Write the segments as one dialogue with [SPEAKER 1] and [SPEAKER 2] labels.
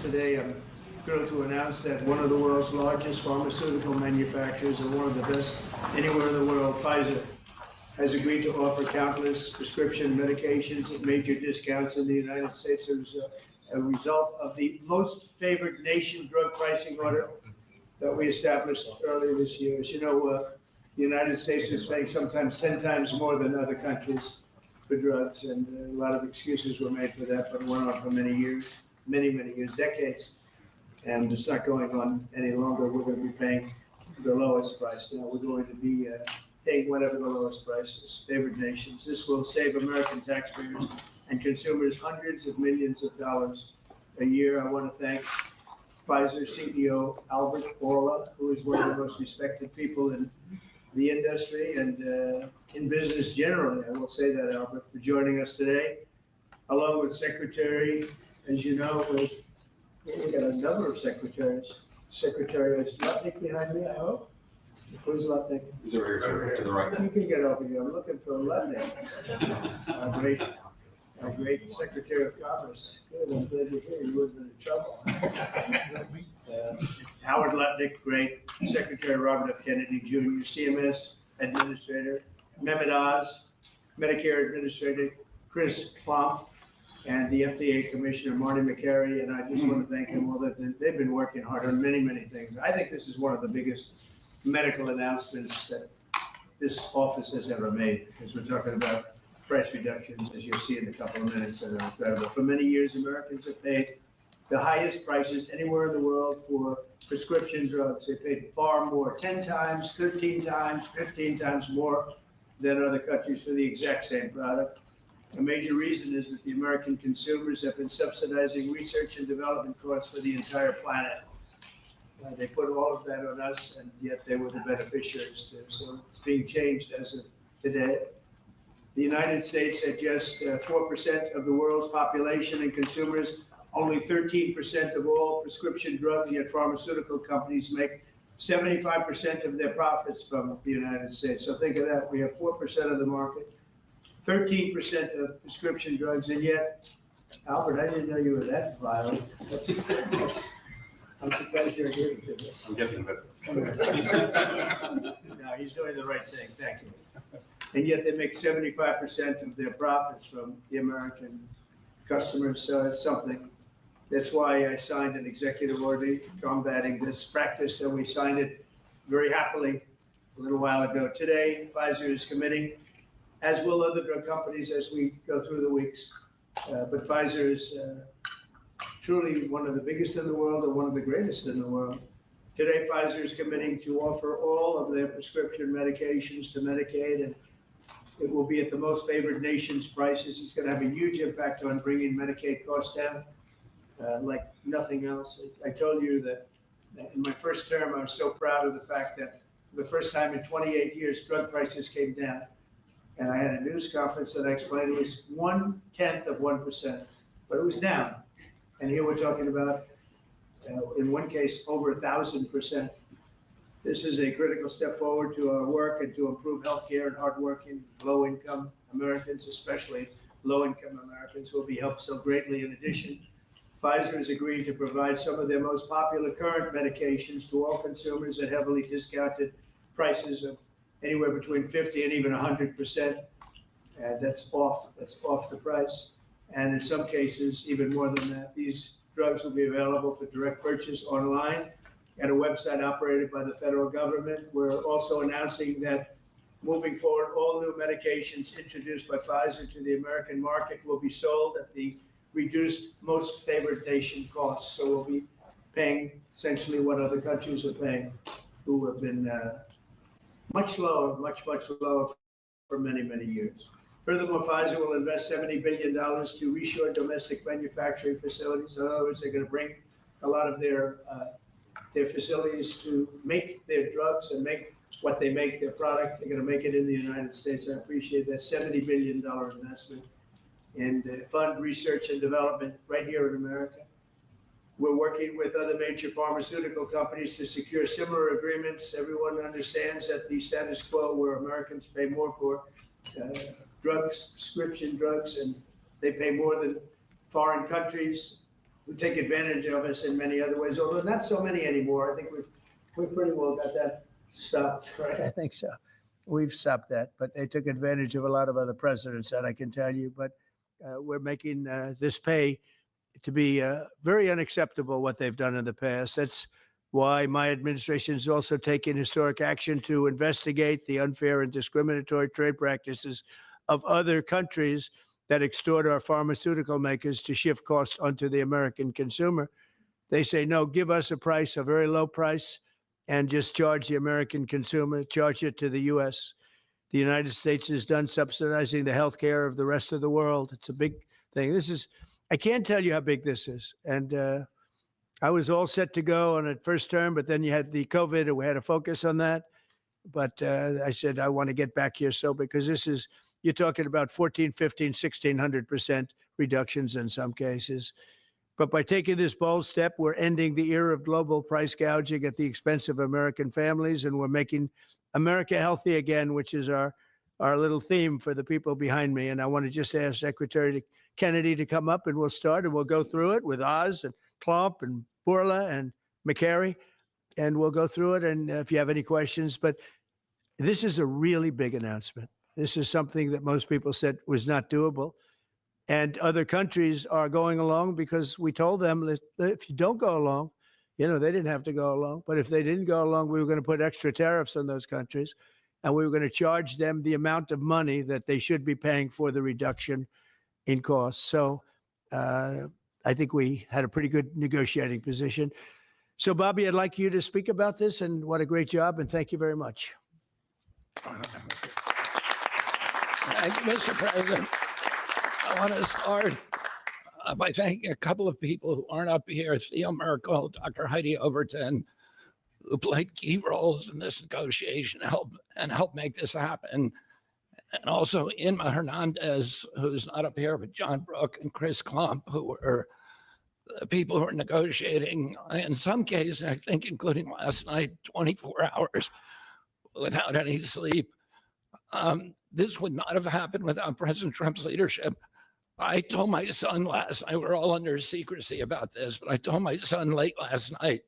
[SPEAKER 1] Today, I'm thrilled to announce that one of the world's largest pharmaceutical manufacturers and one of the best anywhere in the world, Pfizer, has agreed to offer countless prescription medications at major discounts in the United States as a result of the most favored nation drug pricing order that we established earlier this year. As you know, the United States is paying sometimes 10 times more than other countries for drugs, and a lot of excuses were made for that, but it went on for many years, many years, decades. And it's not going on any longer. We're going to be paying the lowest price now. We're going to be paying whatever the lowest price is, favored nations. This will save American taxpayers and consumers hundreds of millions of dollars a year. I want to thank Pfizer CEO Albert Bourla, who is one of the most respected people in the industry and in business generally. I will say that, Albert, for joining us today, along with Secretary, as you know, we got a number of secretaries. Secretary Lutnick behind me, I hope. Who's Lutnick?
[SPEAKER 2] He's over here, sir, to the right.
[SPEAKER 1] You can get over here. I'm looking for Lutnick. Our great Secretary of Commerce. Good, I'm glad you're here. You wasn't in trouble. Howard Lutnick, great. Secretary Robert F. Kennedy Jr., CMS Administrator. Mehmet Oz, Medicare Administrator. Chris Plump, and the FDA Commissioner Marty McCary. And I just want to thank them all. They've been working hard on many things. I think this is one of the biggest medical announcements that this office has ever made, because we're talking about price reductions, as you'll see in a couple of minutes, that are incredible. For many years, Americans have paid the highest prices anywhere in the world for prescription drugs. They paid far more, 10 times, 13 times, 15 times more than other countries for the exact same product. A major reason is that the American consumers have been subsidizing research and development costs for the entire planet. They put all of that on us, and yet they were the beneficiaries too. So it's being changed as of today. The United States at just 4% of the world's population and consumers, only 13% of all prescription drugs, yet pharmaceutical companies make 75% of their profits from the United States. So think of that. We have 4% of the market, 13% of prescription drugs, and yet, Albert, I didn't know you were that violent. I'm surprised you're here today.
[SPEAKER 2] I'm getting better.
[SPEAKER 1] No, he's doing the right thing. Thank you. And yet they make 75% of their profits from the American customers. So it's something. That's why I signed an executive order combating this practice, and we signed it very happily a little while ago. Today, Pfizer is committing, as will other drug companies as we go through the weeks. But Pfizer is truly one of the biggest in the world and one of the greatest in the world. Today, Pfizer is committing to offer all of their prescription medications to Medicaid, and it will be at the most favored nation's prices. It's going to have a huge impact on bringing Medicaid costs down like nothing else. I told you that in my first term, I was so proud of the fact that for the first time in 28 years, drug prices came down. And I had a news conference that I explained it was 1/10 of 1%, but it was down. And here we're talking about, in one case, over 1,000%. This is a critical step forward to our work and to improve healthcare, and hardworking, low-income Americans, especially low-income Americans, will be helped so greatly. In addition, Pfizer is agreeing to provide some of their most popular current medications to all consumers at heavily discounted prices of anywhere between 50 and even 100%. And that's off the price. And in some cases, even more than that. These drugs will be available for direct purchase online at a website operated by the federal government. We're also announcing that moving forward, all new medications introduced by Pfizer to the American market will be sold at the reduced most favored nation costs. So we'll be paying essentially what other countries are paying, who have been much lower for many years. Furthermore, Pfizer will invest $70 billion to reshore domestic manufacturing facilities. In other words, they're going to bring a lot of their facilities to make their drugs and make what they make, their product. They're going to make it in the United States. I appreciate that $70 billion investment and fund research and development right here in America. We're working with other major pharmaceutical companies to secure similar agreements. Everyone understands that the status quo where Americans pay more for drugs, prescription drugs, and they pay more than foreign countries who take advantage of us in many other ways, although not so many anymore. I think we've pretty well got that stopped, right? I think so. We've stopped that, but they took advantage of a lot of other presidents, that I can tell you. But we're making this pay to be very unacceptable, what they've done in the past. That's why my administration is also taking historic action to investigate the unfair and discriminatory trade practices of other countries that extort our pharmaceutical makers to shift costs onto the American consumer. They say, no, give us a price, a very low price, and just charge the American consumer, charge it to the U.S. The United States is done subsidizing the health care of the rest of the world. It's a big thing. I can't tell you how big this is. And I was all set to go on a first term, but then you had the COVID, and we had to focus on that. But I said, I want to get back here. So, because you're talking about 14, 15, 1,600% reductions in some cases. But by taking this bold step, we're ending the era of global price gouging at the expense of American families, and we're making America healthy again, which is our little theme for the people behind me. And I want to just ask Secretary Kennedy to come up, and we'll start, and we'll go through it with Oz and Klump and Bourla and McCary, and we'll go through it. And if you have any questions, but this is a really big announcement. This is something that most people said was not doable. And other countries are going along because we told them that if you don't go along, they didn't have to go along. But if they didn't go along, we were going to put extra tariffs on those countries, and we were going to charge them the amount of money that they should be paying for the reduction in costs. So I think we had a pretty good negotiating position. So, Bobby, I'd like you to speak about this, and what a great job, and thank you very much.
[SPEAKER 2] Thank you, Mr. President. I want to start by thanking a couple of people who aren't up here, Theo Merkel, Dr. Heidi Overton, who played key roles in this negotiation and helped make this happen. And also Inma Hernandez, who's not up here, but John Brook and Chris Klump, who were the people who were negotiating, in some cases, I think including last night, 24 hours without any sleep. This would not have happened without President Trump's leadership. I told my son last night, we're all under secrecy about this, but I told my son late last night,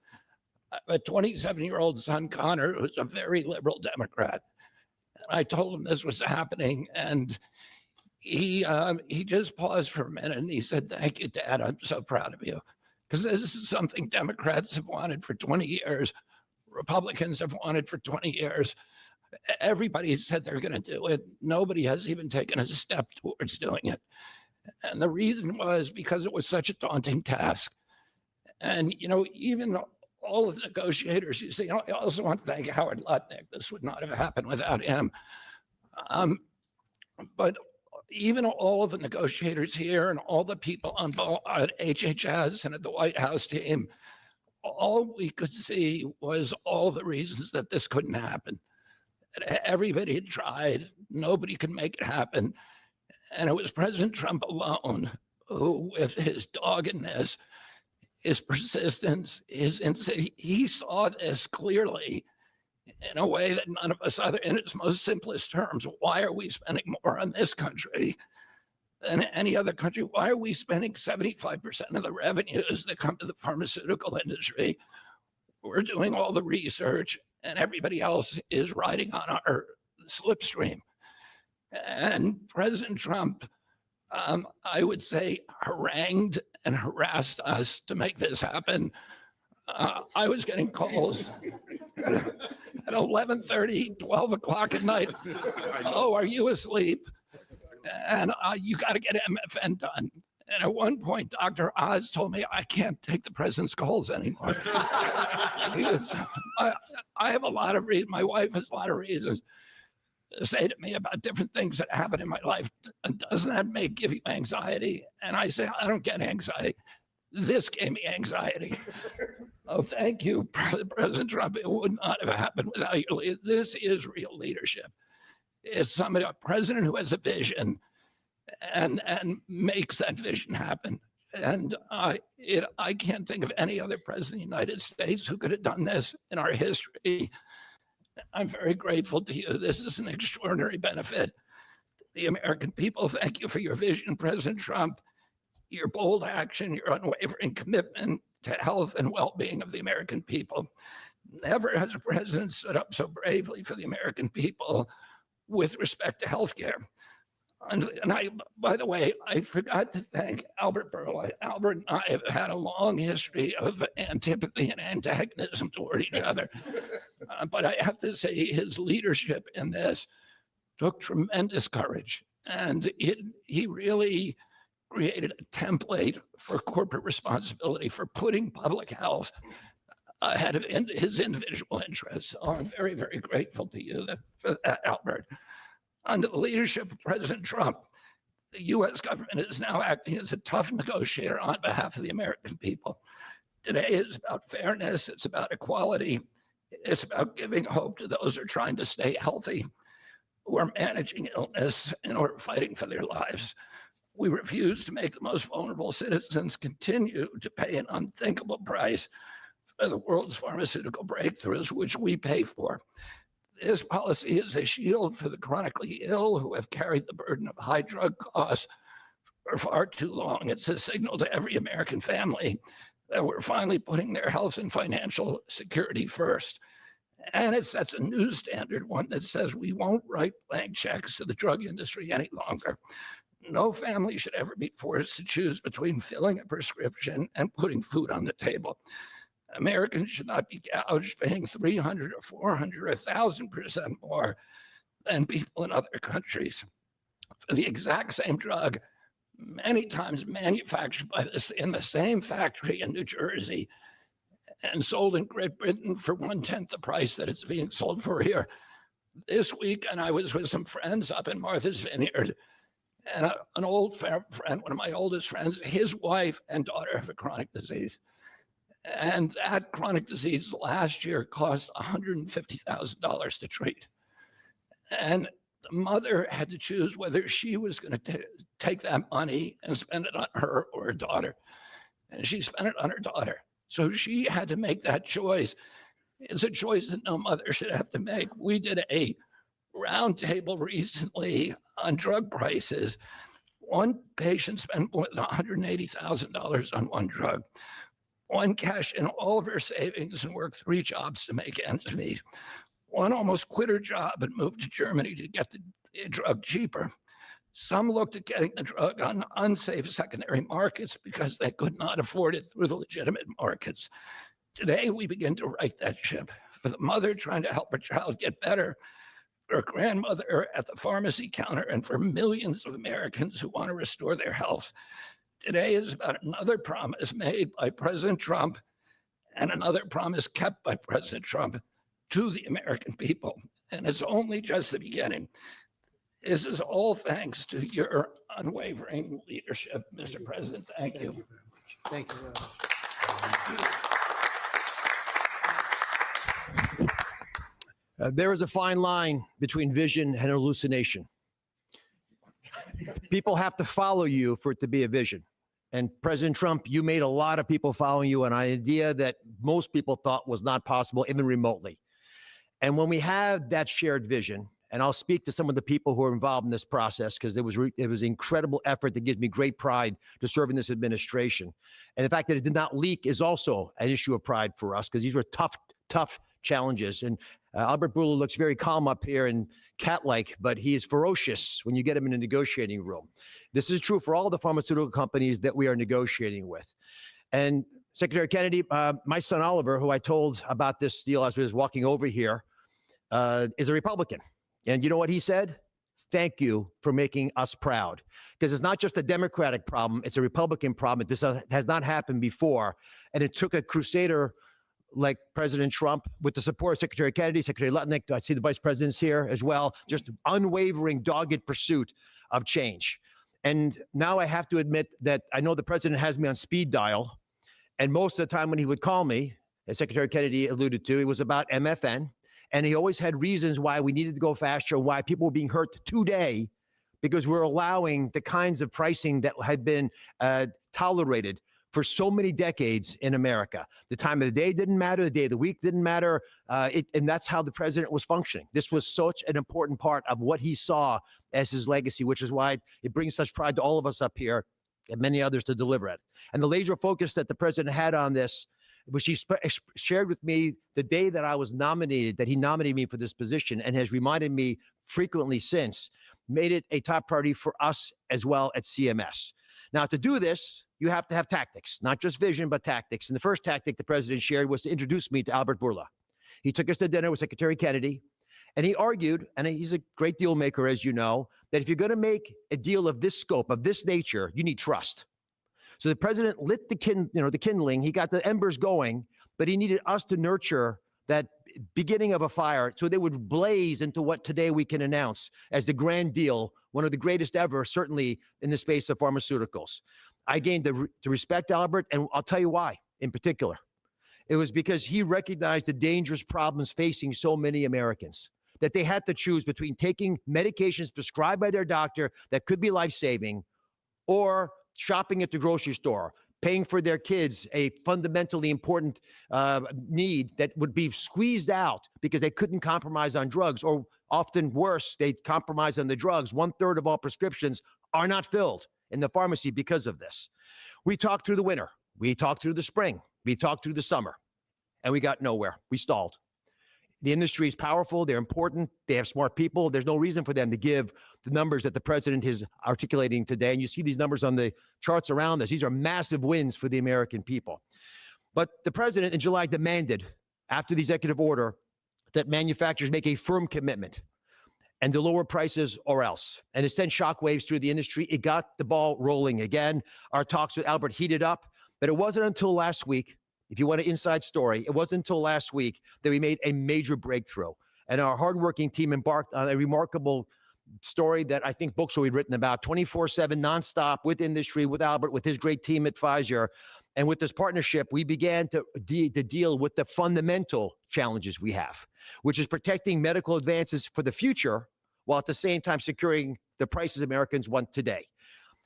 [SPEAKER 2] a 27-year-old son, Connor, who's a very liberal Democrat. And I told him this was happening, and he just paused for a minute, and he said, "Thank you, Dad. I'm so proud of you." Because this is something Democrats have wanted for 20 years. Republicans have wanted for 20 years. Everybody said they're going to do it. Nobody has even taken a step towards doing it. And the reason was because it was such a daunting task. And, even all of the negotiators, you see, I also want to thank Howard Lutnick. This would not have happened without him. But even all of the negotiators here and all the people on at HHS and at the White House team, all we could see was all the reasons that this couldn't happen. Everybody had tried. Nobody could make it happen. And it was President Trump alone who, with his doggedness, his persistence, he saw this clearly in a way that none of us other, in its most simplest terms. Why are we spending more on this country than any other country? Why are we spending 75% of the revenues that come to the pharmaceutical industry? We're doing all the research, and everybody else is riding on our slipstream. And President Trump, I would say, harangued and harassed us to make this happen. I was getting calls at 11:30, 12 o'clock at night. "Oh, are you asleep? And you got to get MFN done." And at one point, Dr. Oz told me, "I can't take the president's calls anymore." I have a lot of reasons. My wife has a lot of reasons to say to me about different things that happen in my life. Doesn't that give you anxiety? And I say, I don't get anxiety. This gave me anxiety. Oh, thank you, President Trump. It would not have happened without your leadership. This is real leadership. It's a president who has a vision and makes that vision happen. And I can't think of any other president of the United States who could have done this in our history. I'm very grateful to you. This is an extraordinary benefit. The American people, thank you for your vision, President Trump. your bold action, your unwavering commitment to health and well-being of the American people. Never has a president stood up so bravely for the American people with respect to healthcare. And by the way, I forgot to thank Albert Burla. Albert and I have had a long history of antipathy and antagonism toward each other. But I have to say his leadership in this took tremendous courage. And he really created a template for corporate responsibility, for putting public health ahead of his individual interests. So I'm very, very grateful to you for that, Albert. Under the leadership of President Trump, the U.S. government is now acting as a tough negotiator on behalf of the American people. Today is about fairness, it's about equality, it's about giving hope to those who are trying to stay healthy, who are managing illness and who are fighting for their lives. We refuse to make the most vulnerable citizens continue to pay an unthinkable price for the world's pharmaceutical breakthroughs, which we pay for. This policy is a shield for the chronically ill who have carried the burden of high drug costs for far too long. It's a signal to every American family that we're finally putting their health and financial security first. And it sets a new standard, one that says we won't write blank checks to the drug industry any longer. No family should ever be forced to choose between filling a prescription and putting food on the table. Americans should not be gouged paying 300 or 400 or 1,000% more than people in other countries for the exact same drug, many times manufactured in the same factory in New Jersey and sold in Great Britain for 1/10 the price that it's being sold for here. This week, and I was with some friends up in Martha's Vineyard, and an old friend, one of my oldest friends, his wife and daughter have a chronic disease. And that chronic disease last year cost $150,000 to treat. And the mother had to choose whether she was going to take that money and spend it on her or her daughter. And she spent it on her daughter. So she had to make that choice. It's a choice that no mother should have to make. We did a roundtable recently on drug prices. One patient spent more than $180,000 on one drug. One cashed in all of her savings and worked 3 jobs to make ends meet. One almost quit her job and moved to Germany to get the drug cheaper. Some looked at getting the drug on unsafe secondary markets because they could not afford it through the legitimate markets. Today, we begin to right that ship. For the mother trying to help her child get better, for a grandmother at the pharmacy counter, and for millions of Americans who want to restore their health. Today is about another promise made by President Trump and another promise kept by President Trump to the American people. And it's only just the beginning. This is all thanks to your unwavering leadership, Mr. President. Thank you.
[SPEAKER 1] Thank you very much. Thank you very much.
[SPEAKER 3] There is a fine line between vision and hallucination. People have to follow you for it to be a vision. And President Trump, you made a lot of people following you on an idea that most people thought was not possible, even remotely. And when we have that shared vision, and I'll speak to some of the people who are involved in this process because it was incredible effort that gives me great pride to serve in this administration. And the fact that it did not leak is also an issue of pride for us because these were tough challenges. And Albert Bourla looks very calm up here and cat-like, but he is ferocious when you get him in a negotiating room. This is true for all the pharmaceutical companies that we are negotiating with. And Secretary Kennedy, my son Oliver, who I told about this deal as we was walking over here, is a Republican. And you know what he said? Thank you for making us proud. Because it's not just a Democratic problem, it's a Republican problem. This has not happened before. And it took a crusader like President Trump, with the support of Secretary Kennedy, Secretary Lutnick, I see the vice presidents here as well, just unwavering, dogged pursuit of change. And now I have to admit that I know the president has me on speed dial. And most of the time when he would call me, as Secretary Kennedy alluded to, it was about MFN. And he always had reasons why we needed to go faster, why people were being hurt today, because we're allowing the kinds of pricing that had been tolerated for so many decades in America. The time of the day didn't matter, the day of the week didn't matter, and that's how the president was functioning. This was such an important part of what he saw as his legacy, which is why it brings such pride to all of us up here. and many others to deliver it. And the laser focus that the president had on this, which he shared with me the day that I was nominated, that he nominated me for this position, and has reminded me frequently since, made it a top priority for us as well at CMS. Now, to do this, you have to have tactics, not just vision, but tactics. And the first tactic the president shared was to introduce me to Albert Bourla. He took us to dinner with Secretary Kennedy, and he argued, and he's a great deal maker, as you know, that if you're going to make a deal of this scope, of this nature, you need trust. So the president lit the kindling. He got the embers going, but he needed us to nurture that beginning of a fire so they would blaze into what today we can announce as the grand deal, one of the greatest ever, certainly in the space of pharmaceuticals. I gained to respect Albert, and I'll tell you why in particular. It was because he recognized the dangerous problems facing so many Americans, that they had to choose between taking medications prescribed by their doctor that could be life-saving, or shopping at the grocery store, paying for their kids a fundamentally important need that would be squeezed out because they couldn't compromise on drugs, or often worse, they compromise on the drugs. 1/3 of all prescriptions are not filled in the pharmacy because of this. We talked through the winter. We talked through the spring. We talked through the summer, and we got nowhere. We stalled. The industry is powerful. They're important. They have smart people. There's no reason for them to give the numbers that the president is articulating today. And you see these numbers on the charts around us. These are massive wins for the American people. But the president in July demanded, after the executive order, that manufacturers make a firm commitment and to lower prices or else. And it sent shockwaves through the industry. It got the ball rolling again. Our talks with Albert heated up, but it wasn't until last week, if you want an inside story, it wasn't until last week that we made a major breakthrough. And our hardworking team embarked on a remarkable story that I think books will be written about, 24/7 nonstop with industry, with Albert, with his great team at Pfizer. And with this partnership, we began to deal with the fundamental challenges we have, which is protecting medical advances for the future, while at the same time securing the prices Americans want today.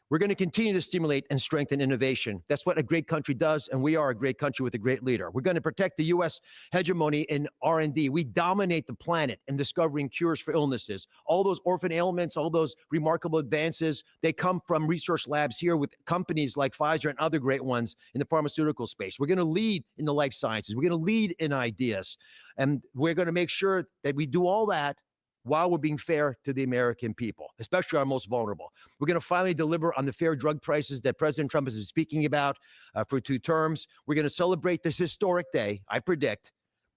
[SPEAKER 3] We're going to continue to stimulate and strengthen innovation. That's what a great country does, and we are a great country with a great leader. We're going to protect the U.S. hegemony in R&D. We dominate the planet in discovering cures for illnesses. All those orphan ailments, all those remarkable advances, they come from research labs here with companies like Pfizer and other great ones in the pharmaceutical space. We're going to lead in the life sciences. We're going to lead in ideas, and we're going to make sure that we do all that while we're being fair to the American people, especially our most vulnerable. We're going to finally deliver on the fair drug prices that President Trump has been speaking about for 2 terms. We're going to celebrate this historic day, I predict,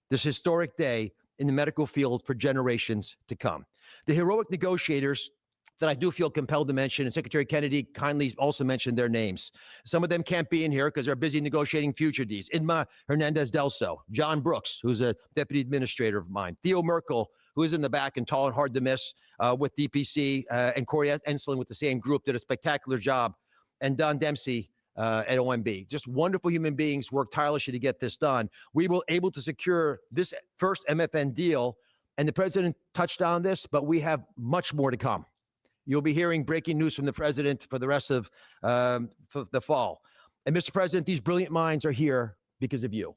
[SPEAKER 3] this historic day in the medical field for generations to come. The heroic negotiators that I do feel compelled to mention, and Secretary Kennedy kindly also mentioned their names. Some of them can't be in here because they're busy negotiating future deals. Inma Hernandez-Delso, John Brooks, who's a deputy administrator of mine, Theo Merkel, who is in the back and tall and hard to miss with DPC, and Corey Enslin with the same group, did a spectacular job, and Don Dempsey at OMB. Just wonderful human beings, worked tirelessly to get this done. We were able to secure this first MFN deal, and the president touched on this, but we have much more to come. You'll be hearing breaking news from the president for the rest of the fall. And Mr. President, these brilliant minds are here because of you.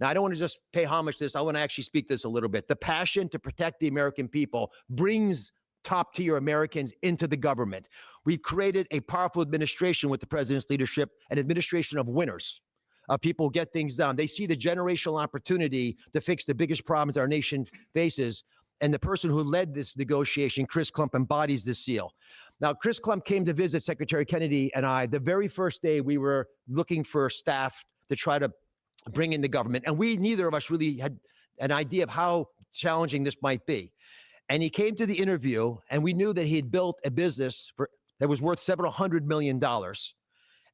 [SPEAKER 3] Now, I don't want to just pay homage to this. I want to actually speak this a little bit. The passion to protect the American people brings top-tier Americans into the government. We've created a powerful administration with the president's leadership, an administration of winners, of people who get things done. They see the generational opportunity to fix the biggest problems our nation faces. And the person who led this negotiation, Chris Klump, embodies this seal. Now, Chris Klump came to visit Secretary Kennedy and I the very first day we were looking for staff to try to bring in the government. And neither of us really had an idea of how challenging this might be. And he came to the interview, and we knew that he had built a business that was worth several $100 million.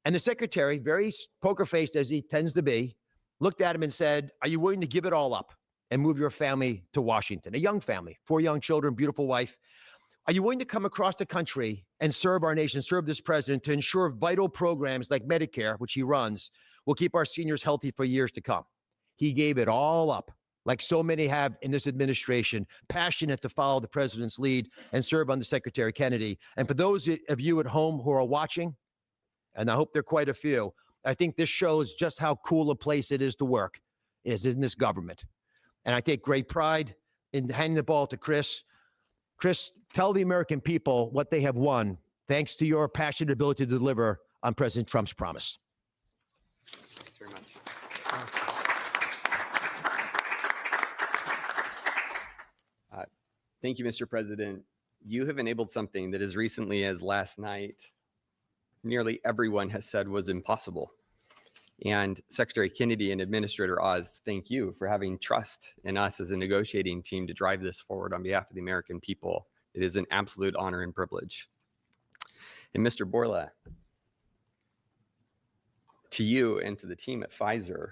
[SPEAKER 3] And the secretary, very poker-faced as he tends to be, looked at him and said, "Are you willing to give it all up and move your family to Washington?" A young family, 4 young children, beautiful wife. "Are you willing to come across the country and serve our nation, serve this president to ensure vital programs like Medicare, which he runs, will keep our seniors healthy for years to come?" He gave it all up, like so many have in this administration, passionate to follow the president's lead and serve under Secretary Kennedy. And for those of you at home who are watching, and I hope there are quite a few, I think this shows just how cool a place it is to work, is in this government. And I take great pride in handing the ball to Chris. Chris, tell the American people what they have won thanks to your passionate ability to deliver on President Trump's promise.
[SPEAKER 4] Thanks very much. Thank you, Mr. President. You have enabled something that as recently as last night, nearly everyone has said was impossible. And Secretary Kennedy and Administrator Oz, thank you for having trust in us as a negotiating team to drive this forward on behalf of the American people. It is an absolute honor and privilege. And Mr. Borla, to you and to the team at Pfizer,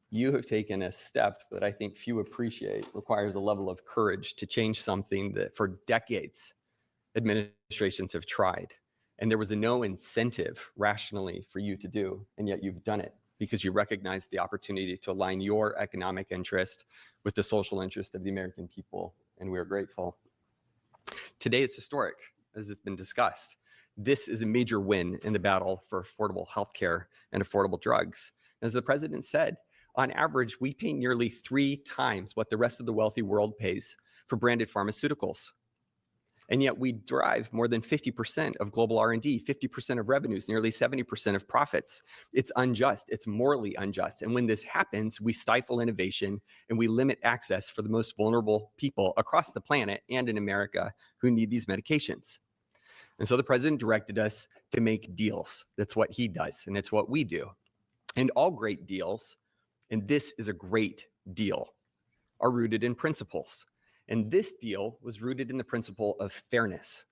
[SPEAKER 4] you have taken a step that I think few appreciate, requires a level of courage to change something that for decades administrations have tried. And there was no incentive rationally for you to do, and yet you've done it because you recognize the opportunity to align your economic interest with the social interest of the American people, and we are grateful. Today is historic, as has been discussed. This is a major win in the battle for affordable healthcare and affordable drugs. As the president said, on average, we pay nearly 3 times what the rest of the wealthy world pays for branded pharmaceuticals. And yet we drive more than 50% of global R&D, 50% of revenues, nearly 70% of profits. It's unjust. It's morally unjust. And when this happens, we stifle innovation and we limit access for the most vulnerable people across the planet and in America who need these medications. And so the president directed us to make deals. That's what he does, and it's what we do. And all great deals, and this is a great deal, are rooted in principles. And this deal was rooted in the principle of fairness.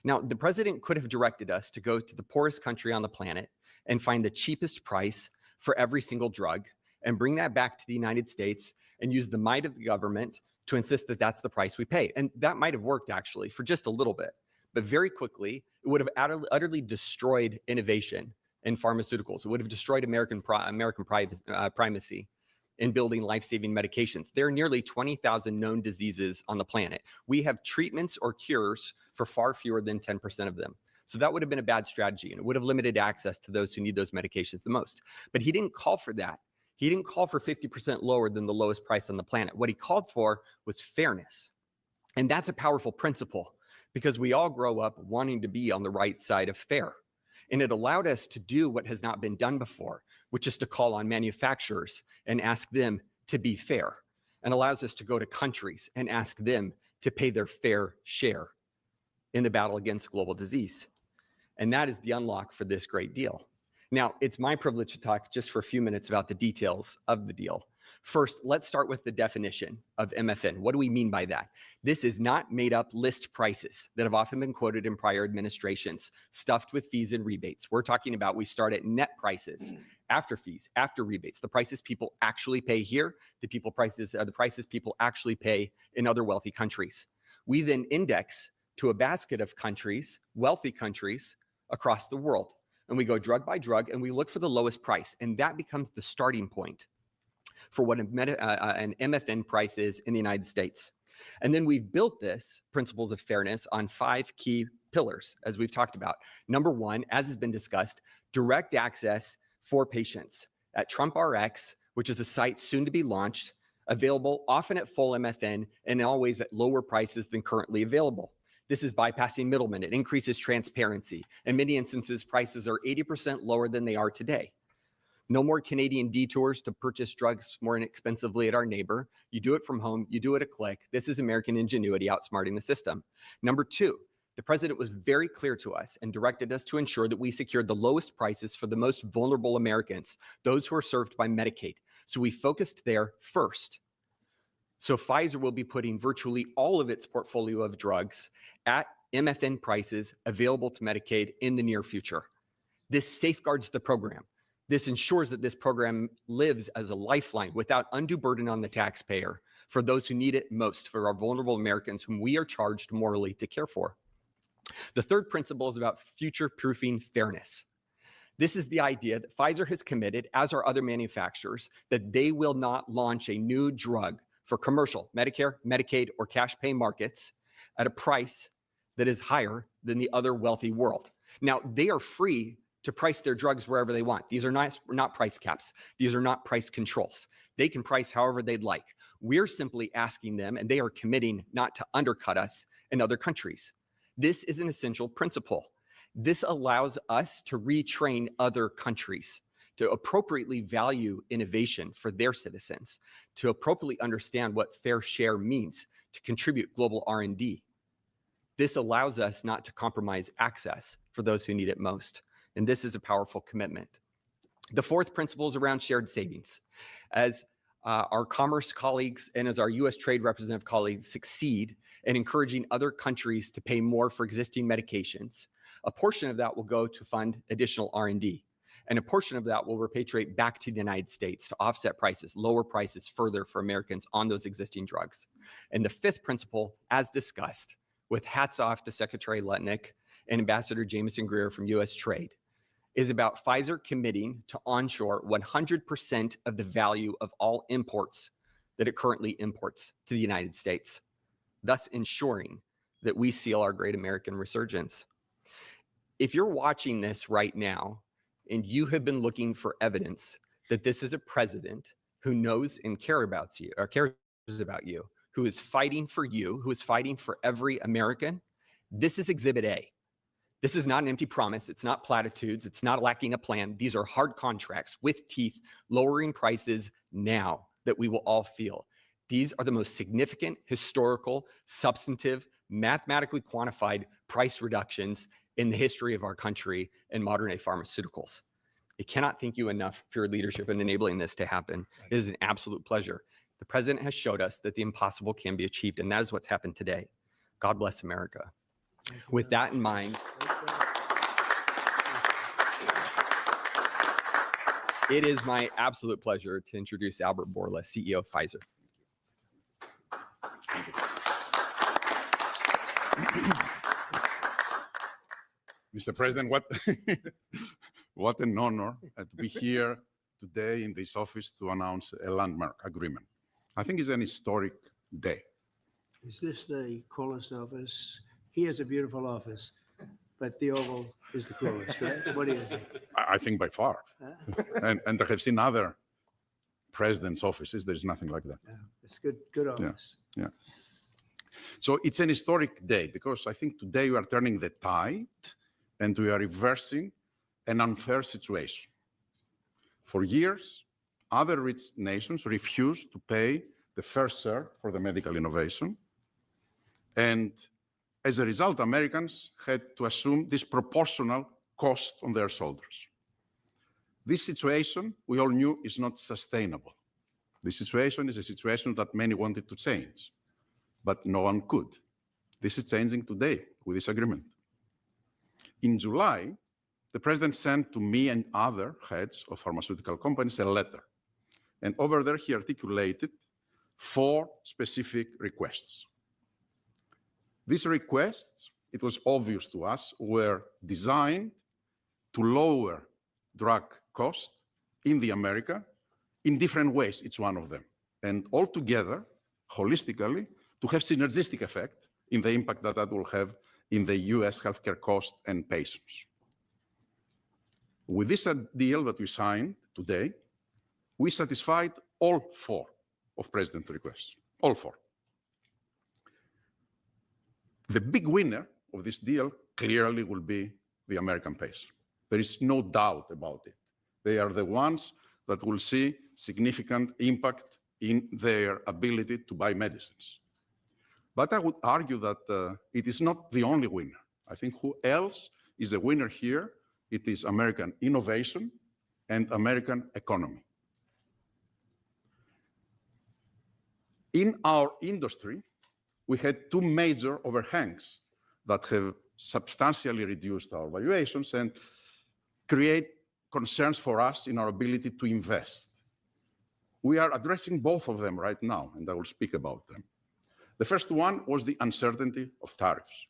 [SPEAKER 4] Now, the president could have directed us to go to the poorest country on the planet and find the cheapest price for every single drug and bring that back to the United States and use the might of the government to insist that that's the price we pay. And that might have worked actually for just a little bit, but very quickly, it would have utterly destroyed innovation in pharmaceuticals. It would have destroyed American primacy in building life-saving medications. There are nearly 20,000 known diseases on the planet. We have treatments or cures for far fewer than 10% of them. So that would have been a bad strategy, and it would have limited access to those who need those medications the most. But he didn't call for that. He didn't call for 50% lower than the lowest price on the planet. What he called for was fairness. And that's a powerful principle because we all grow up wanting to be on the right side of fair. And it allowed us to do what has not been done before, which is to call on manufacturers and ask them to be fair, and allows us to go to countries and ask them to pay their fair share in the battle against global disease. And that is the unlock for this great deal. Now, it's my privilege to talk just for a few minutes about the details of the deal. First, let's start with the definition of MFN. What do we mean by that? This is not made up list prices that have often been quoted in prior administrations, stuffed with fees and rebates. We're talking about we start at net prices, after fees, after rebates, the prices people actually pay here, the prices people actually pay in other wealthy countries. We then index to a basket of countries, wealthy countries across the world. And we go drug by drug and we look for the lowest price. And that becomes the starting point for what an MFN price is in the United States. And then we've built this principles of fairness on 5 key pillars, as we've talked about. Number 1, as has been discussed, direct access for patients at Trump RX, which is a site soon to be launched, available often at full MFN and always at lower prices than currently available. This is bypassing middlemen. It increases transparency. In many instances, prices are 80% lower than they are today. No more Canadian detours to purchase drugs more inexpensively at our neighbor. You do it from home. You do it a click. This is American ingenuity outsmarting the system. Number 2, the president was very clear to us and directed us to ensure that we secured the lowest prices for the most vulnerable Americans, those who are served by Medicaid. So we focused there first. So Pfizer will be putting virtually all of its portfolio of drugs at MFN prices available to Medicaid in the near future. This safeguards the program. This ensures that this program lives as a lifeline without undue burden on the taxpayer for those who need it most, for our vulnerable Americans whom we are charged morally to care for. The third principle is about future-proofing fairness. This is the idea that Pfizer has committed, as are other manufacturers, that they will not launch a new drug for commercial, Medicare, Medicaid, or cash pay markets at a price that is higher than the other wealthy world. Now, they are free to price their drugs wherever they want. These are not price caps. These are not price controls. They can price however they'd like. We're simply asking them, and they are committing not to undercut us in other countries. This is an essential principle. This allows us to retrain other countries to appropriately value innovation for their citizens, to appropriately understand what fair share means, to contribute global R&D. This allows us not to compromise access for those who need it most. And this is a powerful commitment. The fourth principle is around shared savings. As our commerce colleagues and as our US trade representative colleagues succeed in encouraging other countries to pay more for existing medications, a portion of that will go to fund additional R&D. And a portion of that will repatriate back to the United States to offset prices, lower prices further for Americans on those existing drugs. And the fifth principle, as discussed, with hats off to Secretary Lutnick and Ambassador Jameson Greer from US Trade, is about Pfizer committing to onshore 100% of the value of all imports that it currently imports to the United States, thus ensuring that we seal our great American resurgence. If you're watching this right now and you have been looking for evidence that this is a president who knows and cares about you, who is fighting for you, who is fighting for every American, this is Exhibit A. This is not an empty promise. It's not platitudes. It's not lacking a plan. These are hard contracts with teeth, lowering prices now that we will all feel. These are the most significant, historical, substantive, mathematically quantified price reductions in the history of our country and modern-day pharmaceuticals. I cannot thank you enough for your leadership in enabling this to happen. It is an absolute pleasure. The president has showed us that the impossible can be achieved, and that is what's happened today. God bless America. With that in mind, it is my absolute pleasure to introduce Albert Bourla, CEO of Pfizer.
[SPEAKER 5] Mr. President, what an honor to be here today in this office to announce a landmark agreement. I think it's an historic day.
[SPEAKER 1] Is this the coolest office? He has a beautiful office, but the Oval is the coolest, right? What do you think?
[SPEAKER 5] I think by far.
[SPEAKER 1] Huh?
[SPEAKER 5] And I have seen other presidents' offices. There's nothing like that.
[SPEAKER 1] Yeah, it's good office.
[SPEAKER 5] Yeah. So it's an historic day because I think today we are turning the tide and we are reversing an unfair situation. For years, other rich nations refused to pay the fair share for the medical innovation. And as a result, Americans had to assume disproportional cost on their shoulders. This situation, we all knew, is not sustainable. This situation is a situation that many wanted to change, but no one could. This is changing today with this agreement. In July, the president sent to me and other heads of pharmaceutical companies a letter. And over there, he articulated 4 specific requests. These requests, it was obvious to us, were designed to lower drug cost in the America in different ways, each one of them. And altogether, holistically, to have synergistic effect in the impact that that will have in the US healthcare cost and patients. With this deal that we signed today, we satisfied all 4 of President's requests, all 4. The big winner of this deal clearly will be the American patient. There is no doubt about it. They are the ones that will see significant impact in their ability to buy medicines. But I would argue that it is not the only winner. I think who else is a winner here? It is American innovation and American economy. In our industry, we had 2 major overhangs that have substantially reduced our valuations and create concerns for us in our ability to invest. We are addressing both of them right now, and I will speak about them. The first one was the uncertainty of tariffs,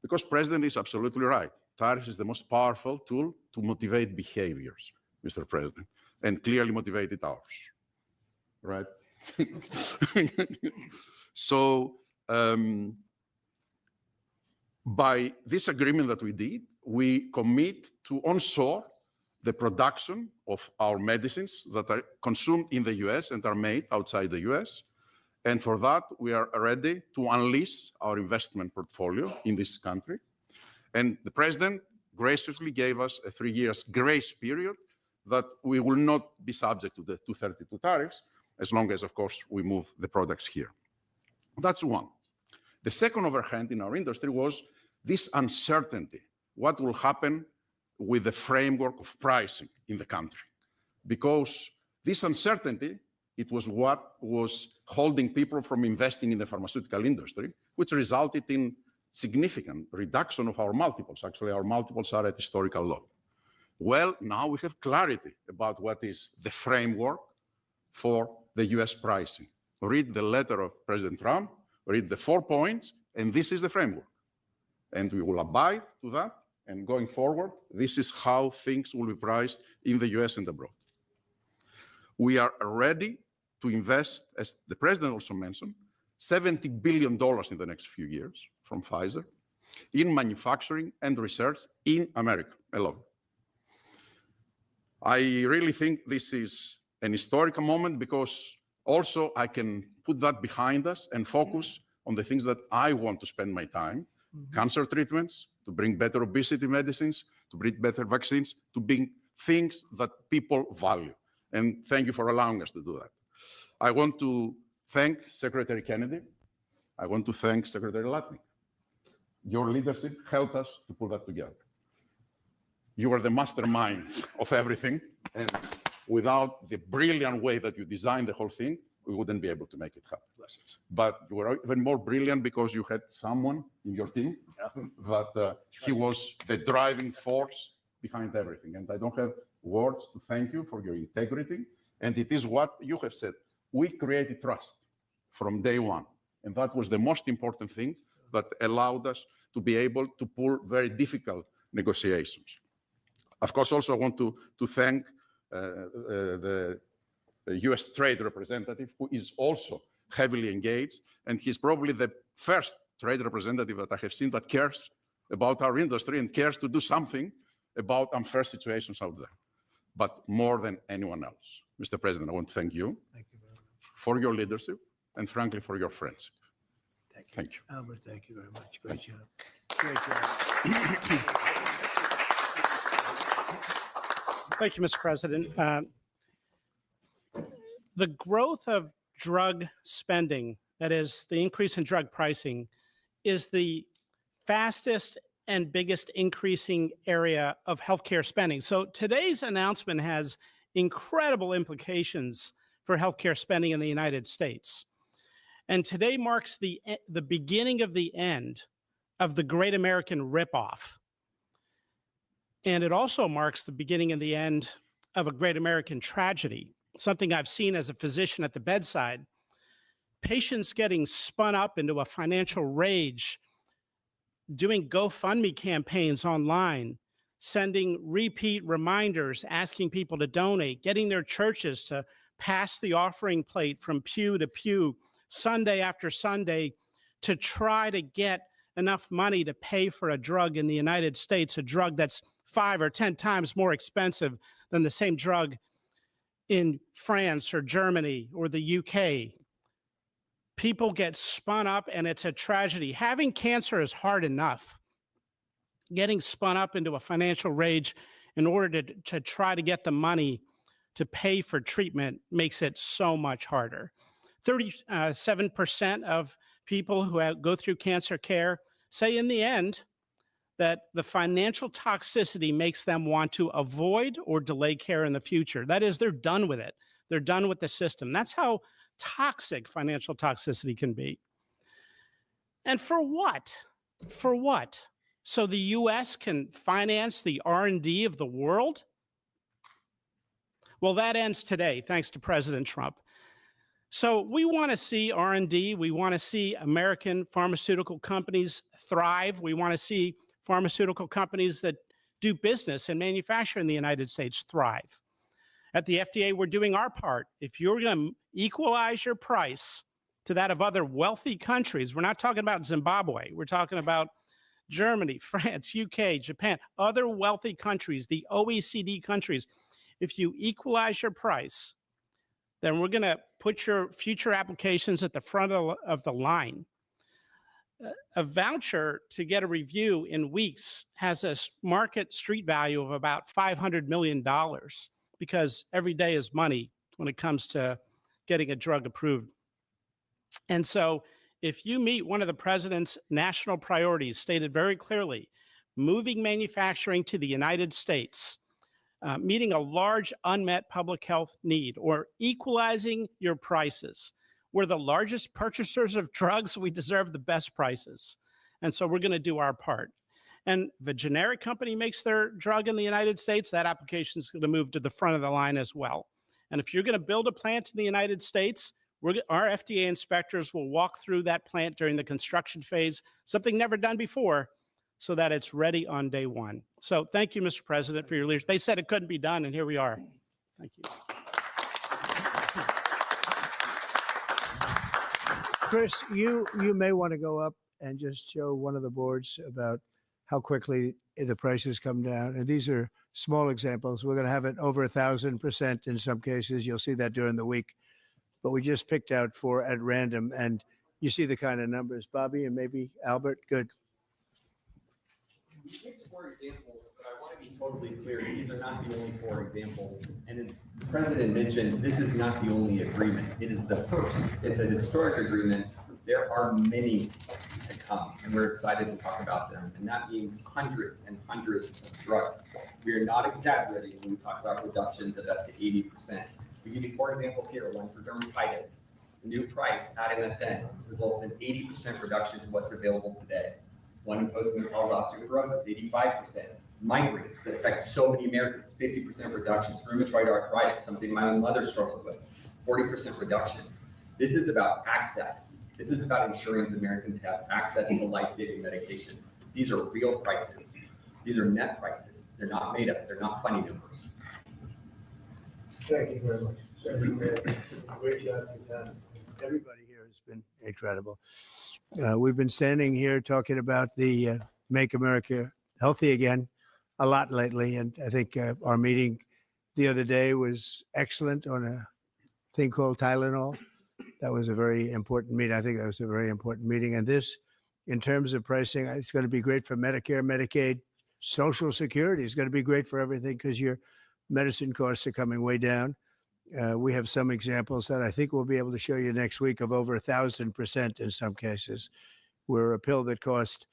[SPEAKER 5] because President is absolutely right. Tariffs is the most powerful tool to motivate behaviors, Mr. President, and clearly motivated ours, right? So by this agreement that we did, we commit to onshore the production of our medicines that are consumed in the US and are made outside the US. And for that, we are ready to unleash our investment portfolio in this country. And the president graciously gave us a 3 years grace period that we will not be subject to the 232 tariffs as long as, of course, we move the products here. That's one. The second overhang in our industry was this uncertainty. What will happen with the framework of pricing in the country? Because this uncertainty, it was what was holding people from investing in the pharmaceutical industry, which resulted in significant reduction of our multiples. Actually, our multiples are at historical low. Well, now we have clarity about what is the framework for the US pricing. Read the letter of President Trump, read the 4 points, and this is the framework. And we will abide to that. And going forward, this is how things will be priced in the US and abroad. We are ready to invest, as the president also mentioned, $70 billion in the next few years from Pfizer in manufacturing and research in America alone. I really think this is an historical moment because also I can put that behind us and focus on the things that I want to spend my time, cancer treatments, to bring better obesity medicines, to bring better vaccines, to bring things that people value. And thank you for allowing us to do that. I want to thank Secretary Kennedy. I want to thank Secretary Latnik. Your leadership helped us to pull that together. You are the mastermind of everything. And without the brilliant way that you designed the whole thing, we wouldn't be able to make it happen. But you were even more brilliant because you had someone in your team that he was the driving force behind everything. And I don't have words to thank you for your integrity. And it is what you have said. We created trust from day one. And that was the most important thing that allowed us to be able to pull very difficult negotiations. Of course, also I want to thank the US trade representative, who is also heavily engaged. And he's probably the first trade representative that I have seen that cares about our industry and cares to do something about unfair situations out there, but more than anyone else. Mr. President, I want to thank you, for your leadership and frankly for your friendship. Thank you.
[SPEAKER 1] Albert, thank you very much. Great job. Great job.
[SPEAKER 6] Thank you, Mr. President. The growth of drug spending, that is the increase in drug pricing, is the fastest and biggest increasing area of healthcare spending. So today's announcement has incredible implications for healthcare spending in the United States. And today marks the beginning of the end of the Great American Ripoff. And it also marks the beginning and the end of a great American tragedy, something I've seen as a physician at the bedside. Patients getting spun up into a financial rage, doing GoFundMe campaigns online, sending repeat reminders, asking people to donate, getting their churches to pass the offering plate from pew to pew, Sunday after Sunday, to try to get enough money to pay for a drug in the United States, a drug that's 5 or 10 times more expensive than the same drug in France or Germany or the UK. People get spun up and it's a tragedy. Having cancer is hard enough. Getting spun up into a financial rage in order to try to get the money to pay for treatment makes it so much harder. 37% of people who go through cancer care say in the end that the financial toxicity makes them want to avoid or delay care in the future. That is, they're done with it. They're done with the system. That's how toxic financial toxicity can be. And for what? For what? So the US can finance the R&D of the world? Well, that ends today, thanks to President Trump. So we want to see R&D. We want to see American pharmaceutical companies thrive. We want to see pharmaceutical companies that do business and manufacture in the United States thrive. At the FDA, we're doing our part. If you're going to equalize your price to that of other wealthy countries, we're not talking about Zimbabwe. We're talking about Germany, France, UK, Japan, other wealthy countries, the OECD countries. If you equalize your price, then we're going to put your future applications at the front of the line. A voucher to get a review in weeks has a market street value of about $500 million because every day is money when it comes to getting a drug approved. And so if you meet one of the president's national priorities stated very clearly, moving manufacturing to the United States, meeting a large unmet public health need, or equalizing your prices. We're the largest purchasers of drugs. We deserve the best prices. And so we're going to do our part. And if a generic company makes their drug in the United States, that application is going to move to the front of the line as well. And if you're going to build a plant in the United States, our FDA inspectors will walk through that plant during the construction phase, something never done before, so that it's ready on day one. So thank you, Mr. President, for your leadership. They said it couldn't be done, and here we are. Thank you.
[SPEAKER 1] Chris, you may want to go up and just show one of the boards about how quickly the prices come down. And these are small examples. We're going to have it over 1,000% in some cases. You'll see that during the week. But we just picked out 4 at random, and you see the kind of numbers. Bobby and maybe Albert, good.
[SPEAKER 4] We picked 4 examples, but I want to be totally clear. These are not the only 4 examples. And the president mentioned this is not the only agreement. It is the first. It's a historic agreement. There are many to come, and we're excited to talk about them. And that means hundreds and hundreds of drugs. We are not exaggerating when we talk about reductions of up to 80%. We give you 4 examples here. One for dermatitis. The new price, adenosine, results in 80% reduction to what's available today. One in postmenopausal osteoporosis, 85%. Migraines that affect so many Americans, 50% reductions. Rheumatoid arthritis, something my own mother struggled with, 40% reductions. This is about access. This is about ensuring that Americans have access to life-saving medications. These are real prices. These are net prices. They're not made up. They're not funny numbers.
[SPEAKER 1] Thank you very much. Great job you've done. Everybody here has been incredible. We've been standing here talking about the Make America Healthy Again a lot lately. And I think our meeting the other day was excellent on a thing called Tylenol. That was a very important meeting. I think that was a very important meeting. And this, in terms of pricing, it's going to be great for Medicare, Medicaid, Social Security. It's going to be great for everything because your medicine costs are coming way down. We have some examples that I think we'll be able to show you next week of over 1,000% in some cases, where a pill that cost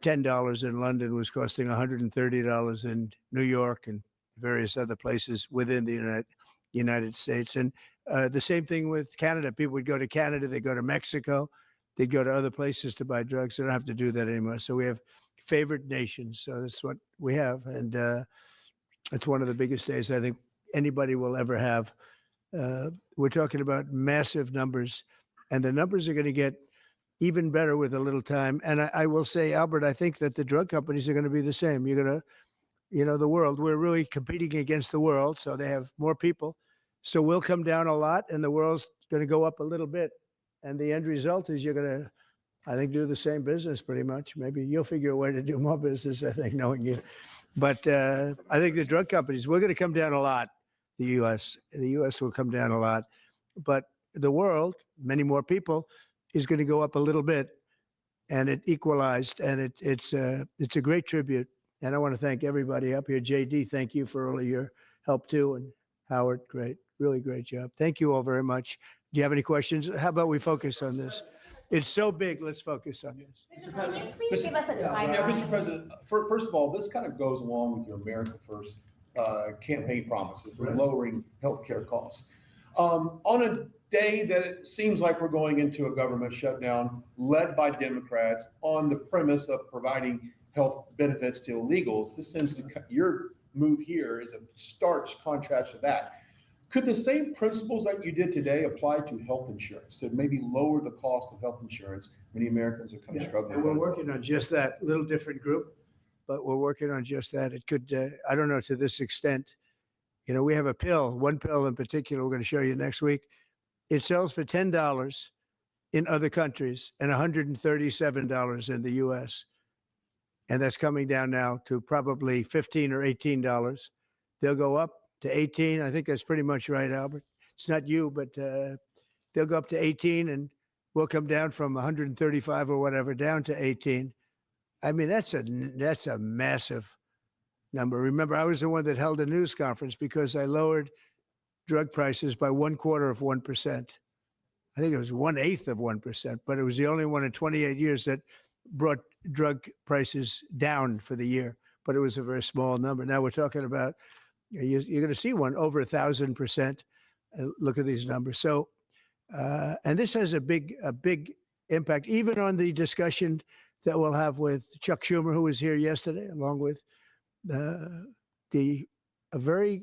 [SPEAKER 1] $10 in London was costing $130 in New York and various other places within the United States. And the same thing with Canada. People would go to Canada, they go to Mexico, they'd go to other places to buy drugs. They don't have to do that anymore. So we have favored nations. So that's what we have. And it's one of the biggest days I think anybody will ever have. We're talking about massive numbers, and the numbers are going to get even better with a little time. And I will say, Albert, I think that the drug companies are going to be the same. You're going to, the world, we're really competing against the world. So they have more people. So we'll come down a lot and the world's going to go up a little bit. And the end result is you're going to, I think, do the same business pretty much. Maybe you'll figure a way to do more business, I think, knowing you. But I think the drug companies, we're going to come down a lot. The U.S. will come down a lot. But the world, many more people, is going to go up a little bit. And it equalized. And it's a great tribute. And I want to thank everybody up here. JD, thank you for all of your help too. And Howard, great, really great job. Thank you all very much. Do you have any questions? How about we focus on this? It's so big. Let's focus on this.
[SPEAKER 7] Mr. President, please give us a timeline.
[SPEAKER 8] Yeah, Mr. President, first of all, this kind of goes along with your America First campaign promises,
[SPEAKER 1] Right.
[SPEAKER 8] lowering healthcare costs. On a day that it seems like we're going into a government shutdown led by Democrats on the premise of providing health benefits to illegals, this seems to, your move here is a stark contrast to that. Could the same principles that you did today apply to health insurance to maybe lower the cost of health insurance? Many Americans are kind of struggling
[SPEAKER 1] And we're
[SPEAKER 8] with that.
[SPEAKER 1] working on just that, little different group, but we're working on just that. It could, I don't know to this extent. We have a pill, one pill in particular, we're going to show you next week. It sells for $10 in other countries and $137 in the US. And that's coming down now to probably $15 or $18. They'll go up to 18. I think that's pretty much right, Albert. It's not you, but they'll go up to 18. And will come down from 135 or whatever down to 18. I mean, that's a massive number. Remember, I was the one that held a news conference because I lowered drug prices by 1/4 of 1%. I think it was 1/8 of 1%, but it was the only one in 28 years that brought drug prices down for the year. But it was a very small number. Now we're talking about you're going to see one over 1,000%. Look at these numbers. So, and this has a big impact, even on the discussion that we'll have with Chuck Schumer, who was here yesterday, along with a very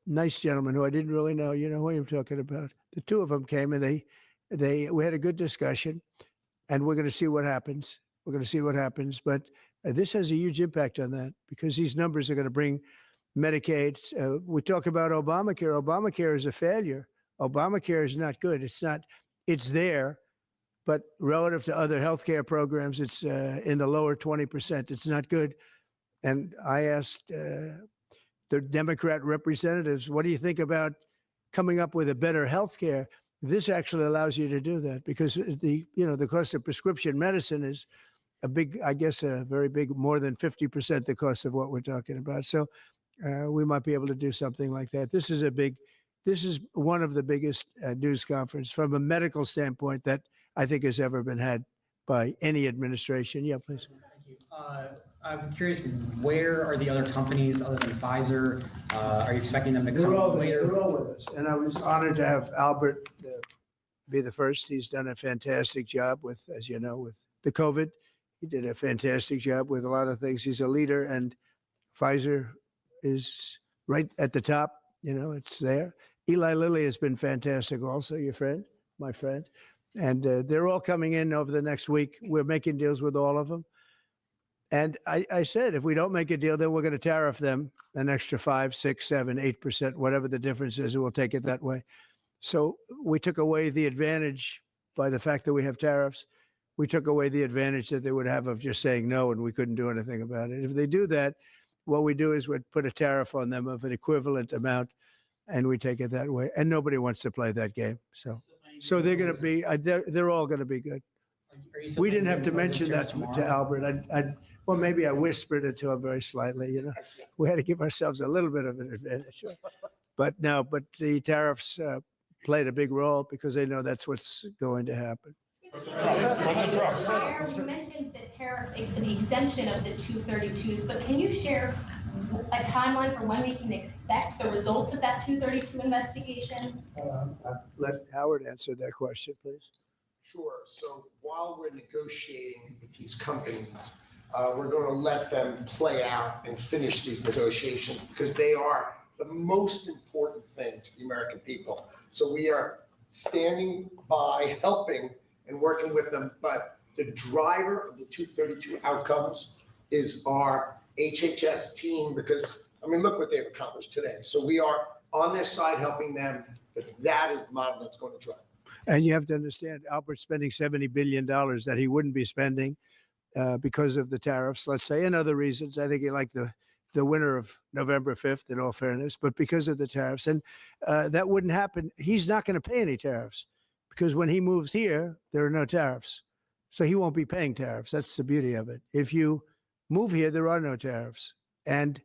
[SPEAKER 1] nice gentleman who I didn't really know. You know who I'm talking about. The two of them came and we had a good discussion, and we're going to see what happens. We're going to see what happens, but this has a huge impact on that because these numbers are going to bring Medicaid. We talk about Obamacare. Obamacare is a failure. Obamacare is not good. It's not. It's there, but relative to other healthcare programs, it's in the lower 20%. It's not good. And I asked the Democrat representatives, what do you think about coming up with a better healthcare? This actually allows you to do that because the cost of prescription medicine is a very big, more than 50% the cost of what we're talking about. So we might be able to do something like that. This is one of the biggest news conference from a medical standpoint that I think has ever been had by any administration. Yeah, please.
[SPEAKER 9] Thank you. I'm curious, where are the other companies other than Pfizer? Are you expecting them to come later?
[SPEAKER 1] They're all with us. And I was honored to have Albert be the first. He's done a fantastic job with, as you know, with the COVID. He did a fantastic job with a lot of things. He's a leader, and Pfizer is right at the top. You know, it's there. Eli Lilly has been fantastic also, my friend. And they're all coming in over the next week. We're making deals with all of them. And I said, if we don't make a deal, then we're going to tariff them an extra 5, 6, 7, 8%, whatever the difference is, and we'll take it that way. So we took away the advantage by the fact that we have tariffs. We took away the advantage that they would have of just saying no, and we couldn't do anything about it. If they do that, what we do is we'd put a tariff on them of an equivalent amount, and we take it that way. And nobody wants to play that game. So they're going to be, they're all going to be good. We didn't have to mention that to Albert. Well, maybe I whispered it to him very slightly. You know, we had to give ourselves a little bit of an advantage. But the tariffs played a big role because they know that's what's going to happen.
[SPEAKER 7] You mentioned the tariff, the exemption of the 232s, but can you share a timeline for when we can expect the results of that 232 investigation?
[SPEAKER 1] Let Howard answer that question, please.
[SPEAKER 10] Sure. So while we're negotiating with these companies, we're going to let them play out and finish these negotiations because they are the most important thing to the American people. So we are standing by, helping and working with them. But the driver of the 232 outcomes is our HHS team because, I mean, look what they've accomplished today. So we are on their side helping them, but that is the model that's going to drive.
[SPEAKER 1] And you have to understand, Albert's spending $70 billion that he wouldn't be spending because of the tariffs, let's say, and other reasons. I think he liked the winner of November 5th, in all fairness, but because of the tariffs. And that wouldn't happen. He's not going to pay any tariffs because when he moves here, there are no tariffs. So he won't be paying tariffs. That's the beauty of it. If you move here, there are no tariffs. And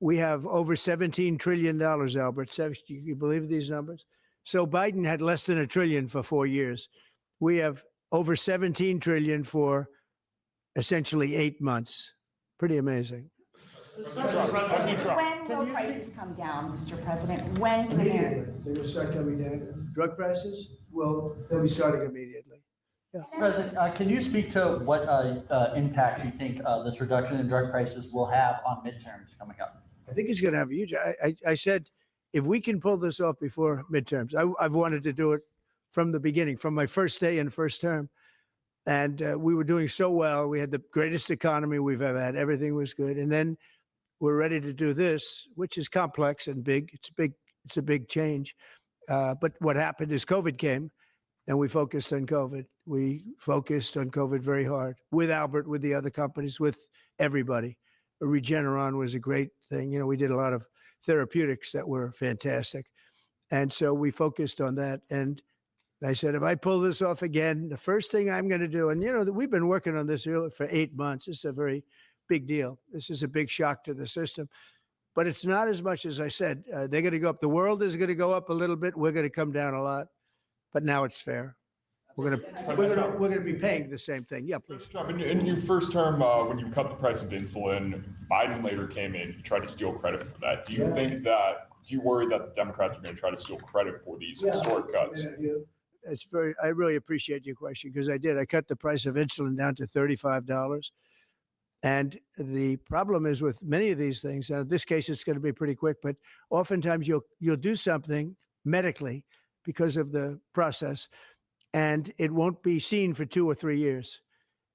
[SPEAKER 1] we have over $17 trillion, Albert. You believe these numbers? So Biden had less than $1 trillion for 4 years. We have over 17 trillion for essentially 8 months. Pretty amazing.
[SPEAKER 11] When will prices come down, Mr. President? When can
[SPEAKER 1] Immediately. They're going to start coming down. Drug prices? Well, they'll be starting immediately. Yeah.
[SPEAKER 12] President, can you speak to what impact you think this reduction in drug prices will have on midterms coming up?
[SPEAKER 1] I think it's going to have a huge. I said, if we can pull this off before midterms, I've wanted to do it from the beginning, from my first day in first term. And we were doing so well. We had the greatest economy we've ever had. Everything was good. And then we're ready to do this, which is complex and big. It's a big change. But what happened is COVID came and we focused on COVID. We focused on COVID very hard with Albert, with the other companies, with everybody. Regeneron was a great thing. You know, we did a lot of therapeutics that were fantastic. And so we focused on that. And I said, if I pull this off again, the first thing I'm going to do, and we've been working on this really for 8 months. It's a very big deal. This is a big shock to the system, but it's not as much as I said. They're going to go up. The world is going to go up a little bit. We're going to come down a lot, but now it's fair. We're going to be paying the same thing. Yeah, please.
[SPEAKER 13] Trump, in your first term, when you cut the price of insulin, Biden later came in, he tried to steal credit for that. Do you worry that the Democrats are going to try to steal credit for these historic cuts?
[SPEAKER 1] I really appreciate your question because I did. I cut the price of insulin down to $35. And the problem is with many of these things, in this case, it's going to be pretty quick, but oftentimes you'll do something medically because of the process, and it won't be seen for 2 or 3 years.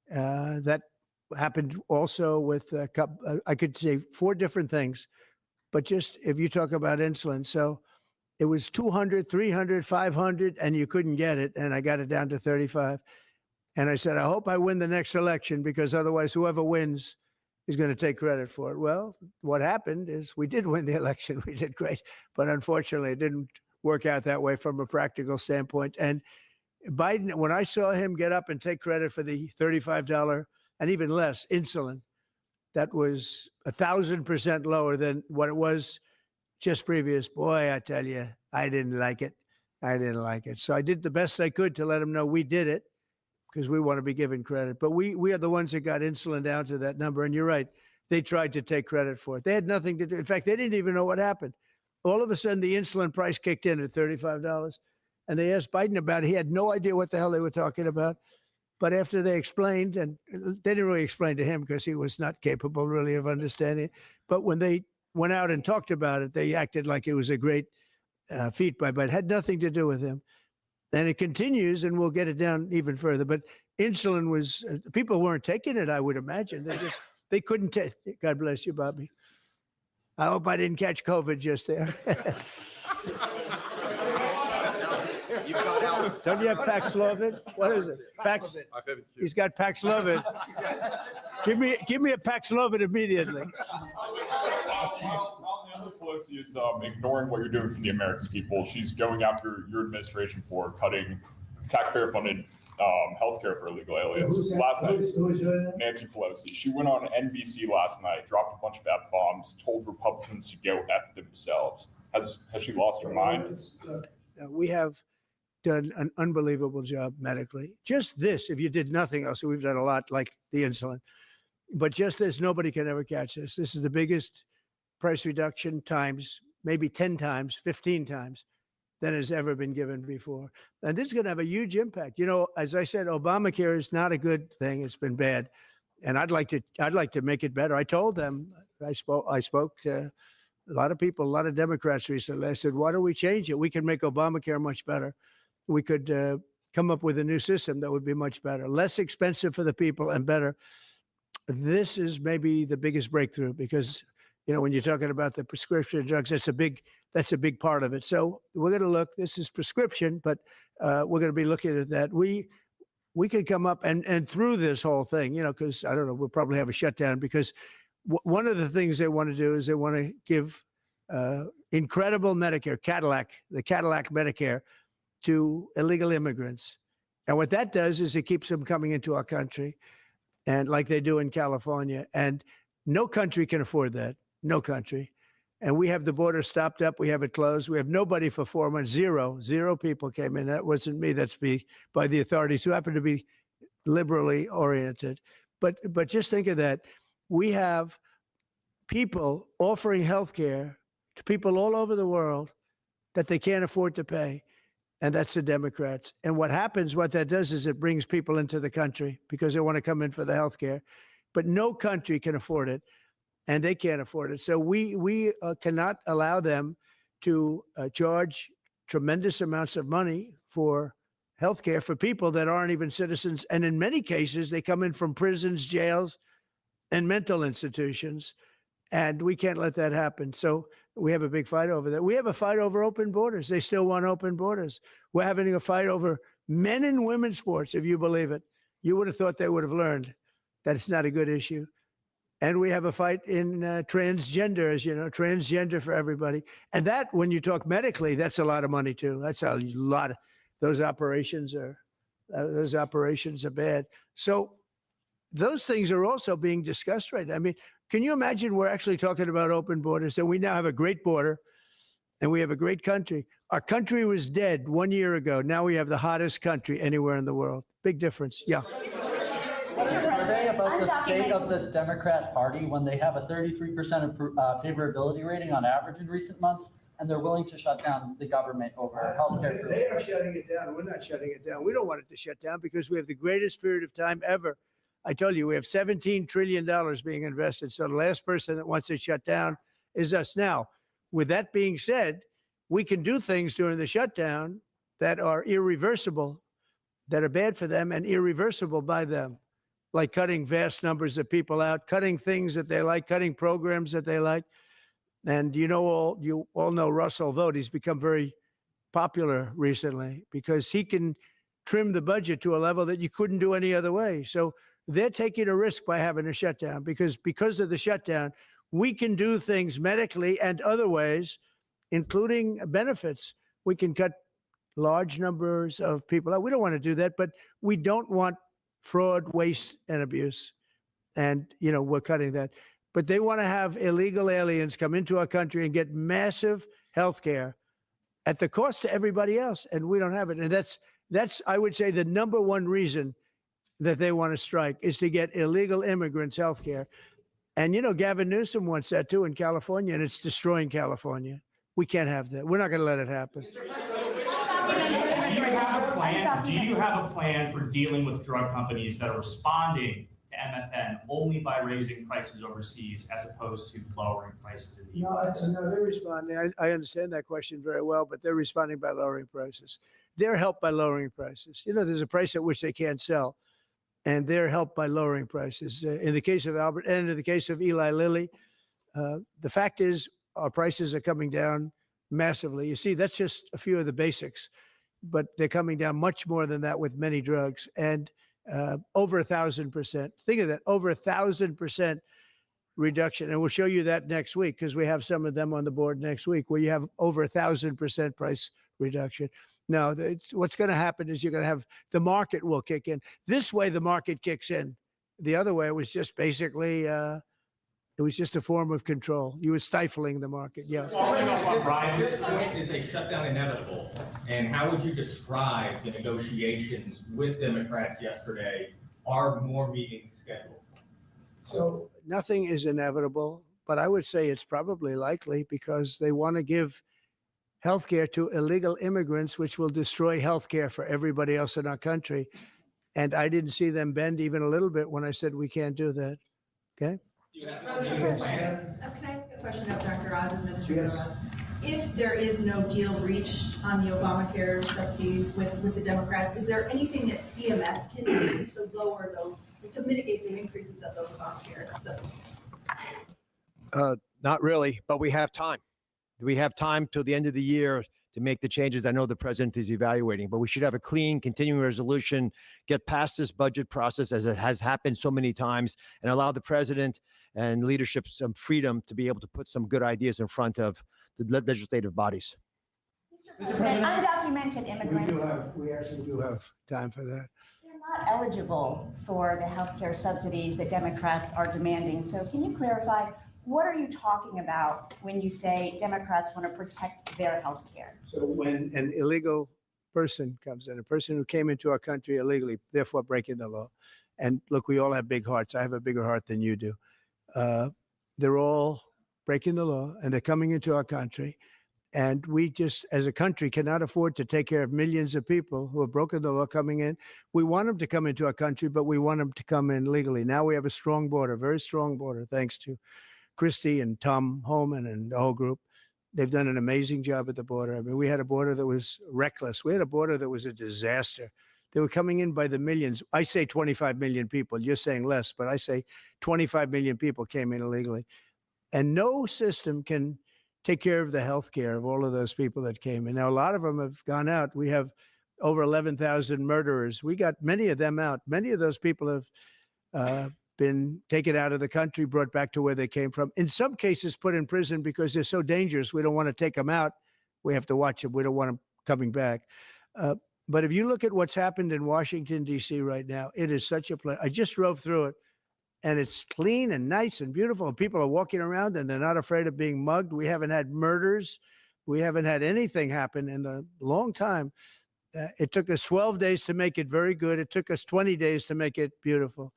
[SPEAKER 1] That happened also with I could say 4 different things, but just if you talk about insulin, so it was 200, 300, 500, and you couldn't get it. And I got it down to 35. And I said, I hope I win the next election because otherwise whoever wins is going to take credit for it. Well, what happened is we did win the election. We did great. But unfortunately, it didn't work out that way from a practical standpoint. And Biden, when I saw him get up and take credit for the $35 and even less insulin, that was 1,000% lower than what it was just previous. Boy, I tell you, I didn't like it. So I did the best I could to let him know we did it because we want to be given credit. But we are the ones that got insulin down to that number. And you're right. They tried to take credit for it. They had nothing to do. In fact, they didn't even know what happened. All of a sudden, the insulin price kicked in at $35. And they asked Biden about it. He had no idea what the hell they were talking about. But after they explained, and they didn't really explain to him because he was not capable really of understanding it. But when they went out and talked about it, they acted like it was a great feat by Biden. It had nothing to do with him. And it continues, and we'll get it down even further. But insulin was, people weren't taking it, I would imagine. They couldn't take it. God bless you, Bobby. I hope I didn't catch COVID just there. Don't you have Paxlovid? What is it? He's got Paxlovid. Give me a Paxlovid immediately.
[SPEAKER 13] While Nancy Pelosi is ignoring what you're doing for the American people, she's going after your administration for cutting taxpayer-funded healthcare for illegal aliens. Last night, Nancy Pelosi, she went on NBC last night, dropped a bunch of F-bombs, told Republicans to go F themselves. Has she lost her mind?
[SPEAKER 1] We have done an unbelievable job medically. Just this, if you did nothing else, we've done a lot like the insulin, but just this, nobody can ever catch this. This is the biggest price reduction times, maybe 10 times, 15 times than has ever been given before. And this is going to have a huge impact. As I said, Obamacare is not a good thing. It's been bad. And I'd like to make it better. I told them, I spoke to a lot of people, a lot of Democrats recently. I said, why don't we change it? We can make Obamacare much better. We could come up with a new system that would be much better, less expensive for the people and better. This is maybe the biggest breakthrough because, when you're talking about the prescription drugs, that's a big part of it. So we're going to look, this is prescription, but we're going to be looking at that. We could come up and through this whole thing, because I don't know, we'll probably have a shutdown because one of the things they want to do is they want to give incredible Medicare, the Cadillac Medicare to illegal immigrants. And what that does is it keeps them coming into our country, and like they do in California. And no country can afford that. No country. And we have the border stopped up. We have it closed. We have nobody for 4 months. Zero people came in. That wasn't me. That's me by the authorities who happen to be liberally oriented. But just think of that. We have people offering health care to people all over the world that they can't afford to pay. And that's the Democrats. And what that does is it brings people into the country because they want to come in for the health care. But no country can afford it, and they can't afford it. So we cannot allow them to charge tremendous amounts of money for health care for people that aren't even citizens. And in many cases, they come in from prisons, jails, and mental institutions. And we can't let that happen. So we have a big fight over that. We have a fight over open borders. They still want open borders. We're having a fight over men and women's sports, if you believe it. You would have thought they would have learned that it's not a good issue. And we have a fight in transgender, as you know, transgender for everybody. And that, when you talk medically, that's a lot of money too. That's a lot. those operations are bad. So those things are also being discussed right now. I mean, can you imagine we're actually talking about open borders, and we now have a great border and we have a great country. Our country was dead 1 year ago. Now we have the hottest country anywhere in the world. Big difference. Yeah.
[SPEAKER 12] What does it say about the state of the Democrat Party when they have a 33% favorability rating on average in recent months, and they're willing to shut down the government over healthcare?
[SPEAKER 1] They are shutting it down. We're not shutting it down. We don't want it to shut down because we have the greatest period of time ever. I told you, we have $17 trillion being invested. So the last person that wants it shut down is us. Now, with that being said, we can do things during the shutdown that are irreversible, that are bad for them and irreversible by them, like cutting vast numbers of people out, cutting things that they like, cutting programs that they like. And you all know Russell Vought. He's become very popular recently because he can trim the budget to a level that you couldn't do any other way. So they're taking a risk by having a shutdown because of the shutdown, we can do things medically and other ways, including benefits. We can cut large numbers of people out. We don't want to do that, but we don't want fraud, waste, and abuse. And, we're cutting that. But they want to have illegal aliens come into our country and get massive health care at the cost to everybody else. And we don't have it. And that's I would say, the number one reason that they want to strike is to get illegal immigrants health care. And, Gavin Newsom wants that too in California, and it's destroying California. We can't have that. We're not going to let it happen.
[SPEAKER 14] Do you have a plan for dealing with drug companies that are responding to MFN only by raising prices overseas as opposed to lowering prices in the US?
[SPEAKER 1] No, they're responding. I understand that question very well, but they're responding by lowering prices. They're helped by lowering prices. There's a price at which they can't sell, and they're helped by lowering prices. In the case of Albert and in the case of Eli Lilly, the fact is our prices are coming down massively. You see, that's just a few of the basics, but they're coming down much more than that with many drugs, and over 1,000%. Think of that, over 1,000% reduction. And we'll show you that next week because we have some of them on the board next week where you have over 1,000% price reduction. No, what's going to happen is you're going to have the market will kick in. This way, the market kicks in. The other way, it was just basically, it was just a form of control. You were stifling the market. Yeah.
[SPEAKER 14] Following up on Ryan's point, is a shutdown inevitable? And how would you describe the negotiations with Democrats yesterday? Are more meetings scheduled?
[SPEAKER 1] So nothing is inevitable, but I would say it's probably likely because they want to give healthcare to illegal immigrants, which will destroy healthcare for everybody else in our country. And I didn't see them bend even a little bit when I said we can't do that. Okay.
[SPEAKER 15] Can I ask a question of Dr. Oz, Administrator Oz? If there is no deal reached on the Obamacare subsidies with the Democrats, is there anything that CMS can do to lower those, to mitigate the increases of those Obamacare subsidies?
[SPEAKER 3] Not really, but we have time. We have time till the end of the year to make the changes I know the president is evaluating, but we should have a clean continuing resolution, get past this budget process as it has happened so many times, and allow the president and leadership some freedom to be able to put some good ideas in front of the legislative bodies.
[SPEAKER 11] Mr. President, undocumented immigrants.
[SPEAKER 1] We actually do have time for that.
[SPEAKER 11] They're not eligible for the healthcare subsidies that Democrats are demanding. So can you clarify, what are you talking about when you say Democrats want to protect their health care?
[SPEAKER 1] So when an illegal person comes in, a person who came into our country illegally, therefore breaking the law, and look, we all have big hearts. I have a bigger heart than you do. They're all breaking the law, and they're coming into our country. And we just, as a country, cannot afford to take care of millions of people who have broken the law coming in. We want them to come into our country, but we want them to come in legally. Now we have a strong border, very strong border, thanks to Christie and Tom Homan and the whole group. They've done an amazing job at the border. I mean, we had a border that was reckless. We had a border that was a disaster. They were coming in by the millions. I say 25 million people. You're saying less, but I say 25 million people came in illegally. And no system can take care of the health care of all of those people that came in. Now, a lot of them have gone out. We have over 11,000 murderers. We got many of them out. Many of those people have been taken out of the country, brought back to where they came from. In some cases, put in prison because they're so dangerous. We don't want to take them out. We have to watch them. We don't want them coming back. But if you look at what's happened in Washington, D.C. right now, it is such a place. I just drove through it, and it's clean and nice and beautiful. And people are walking around, and they're not afraid of being mugged. We haven't had murders. We haven't had anything happen in a long time. It took us 12 days to make it very good. It took us 20 days to make it beautiful.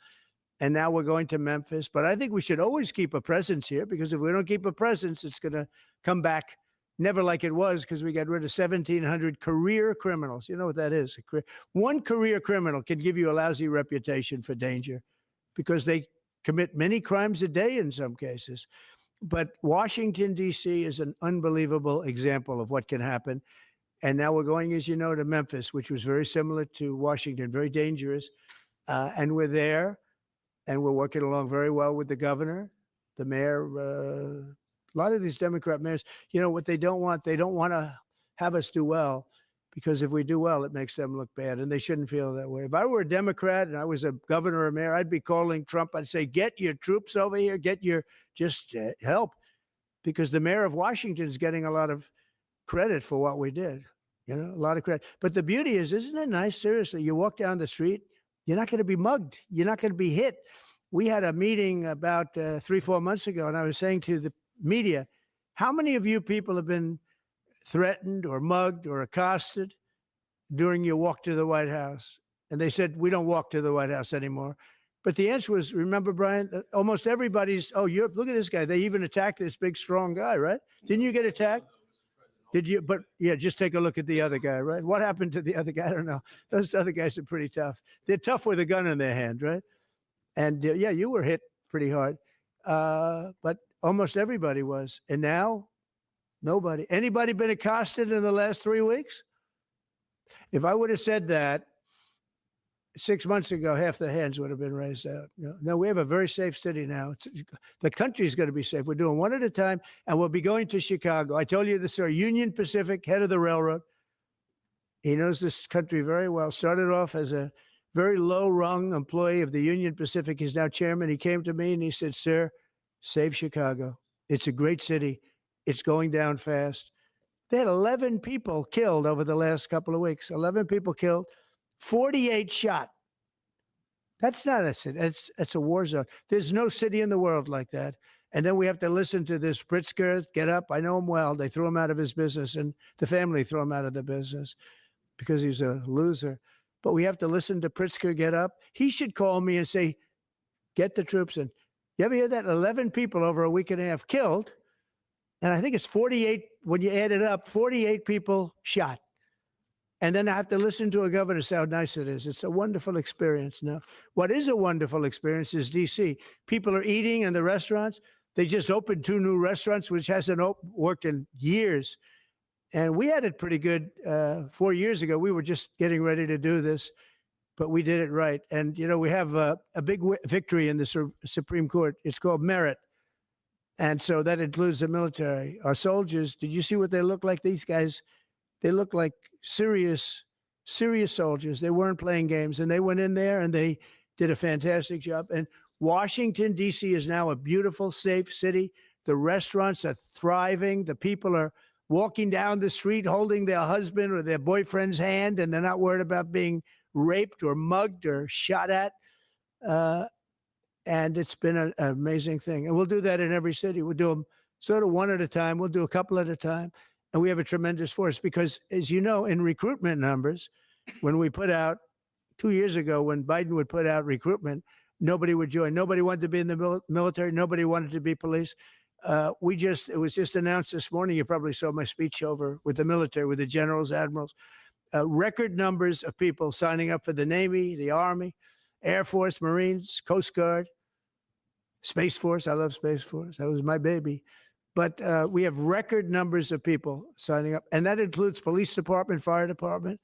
[SPEAKER 1] And now we're going to Memphis. But I think we should always keep a presence here, because if we don't keep a presence, it's going to come back never like it was, because we got rid of 1,700 career criminals. You know what that is? One career criminal can give you a lousy reputation for danger, because they commit many crimes a day in some cases. But Washington, D.C. is an unbelievable example of what can happen. And now we're going, as you know, to Memphis, which was very similar to Washington, very dangerous. And we're there, and we're working along very well with the governor, the mayor. A lot of these Democrat mayors, you know what they don't want to have us do well, because if we do well, it makes them look bad, and they shouldn't feel that way. If I were a Democrat and I was a governor or mayor, I'd be calling Trump. I'd say, get your troops over here, just help, because the mayor of Washington is getting a lot of credit for what we did, a lot of credit. But the beauty is, isn't it nice? Seriously, you walk down the street, you're not going to be mugged. You're not going to be hit. We had a meeting about 3-4 months ago, and I was saying to the media, how many of you people have been threatened or mugged or accosted during your walk to the White House? And they said, we don't walk to the White House anymore. But the answer was, remember, Brian, almost everybody's, look at this guy. They even attacked this big, strong guy, right? Didn't you get attacked? Did you? But yeah, just take a look at the other guy, right? What happened to the other guy? I don't know. Those other guys are pretty tough. They're tough with a gun in their hand, right? And yeah, you were hit pretty hard. But almost everybody was. And now, nobody. Anybody been accosted in the last 3 weeks? If I would have said that 6 months ago, half the hands would have been raised out. No, we have a very safe city now. The country's going to be safe. We're doing one at a time, and we'll be going to Chicago. I told you this, sir. Union Pacific, head of the railroad. He knows this country very well. Started off as a very low-rung employee of the Union Pacific. He's now chairman. He came to me and he said, sir, save Chicago. It's a great city. It's going down fast. They had 11 people killed over the last couple of weeks. 11 people killed, 48 shot. That's not a city. It's a war zone. There's no city in the world like that. And then we have to listen to this Pritzker get up. I know him well. They threw him out of his business, and the family threw him out of the business because he's a loser. But we have to listen to Pritzker get up. He should call me and say, get the troops in. You ever hear that? 11 people over a week and a half killed. And I think it's 48, when you add it up, 48 people shot. And then I have to listen to a governor say how nice it is. It's a wonderful experience. Now, what is a wonderful experience is D.C. People are eating in the restaurants. They just opened 2 new restaurants, which hasn't worked in years. And we had it pretty good 4 years ago. We were just getting ready to do this, but we did it right. And, we have a big victory in the Supreme Court. It's called merit. And so that includes the military. Our soldiers, did you see what they look like? These guys, they look like serious soldiers. They weren't playing games. And they went in there and they did a fantastic job. And Washington, D.C. is now a beautiful, safe city. The restaurants are thriving. The people are walking down the street holding their husband or their boyfriend's hand, and they're not worried about being raped or mugged or shot at. And it's been an amazing thing. And we'll do that in every city. We'll do them sort of one at a time. We'll do a couple at a time. And we have a tremendous force because, as you know, in recruitment numbers, when we put out 2 years ago, when Biden would put out recruitment, nobody would join. Nobody wanted to be in the military. Nobody wanted to be police. It was just announced this morning. You probably saw my speech over with the military, with the generals, admirals. Record numbers of people signing up for the Navy, the Army, Air Force, Marines, Coast Guard, Space Force. I love Space Force. That was my baby. But we have record numbers of people signing up, and that includes police department, fire department.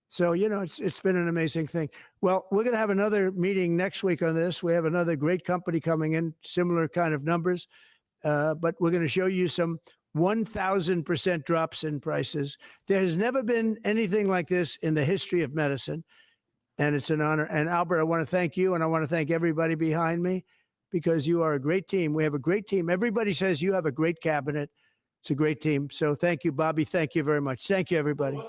[SPEAKER 1] So, it's been an amazing thing. Well, we're going to have another meeting next week on this. We have another great company coming in, similar kind of numbers. But we're going to show you some 1,000% drops in prices. There has never been anything like this in the history of medicine, and it's an honor. And Albert, I want to thank you, and I want to thank everybody behind me, because you are a great team. We have a great team. Everybody says you have a great cabinet. It's a great team. So thank you, Bobby. Thank you very much. Thank you, everybody.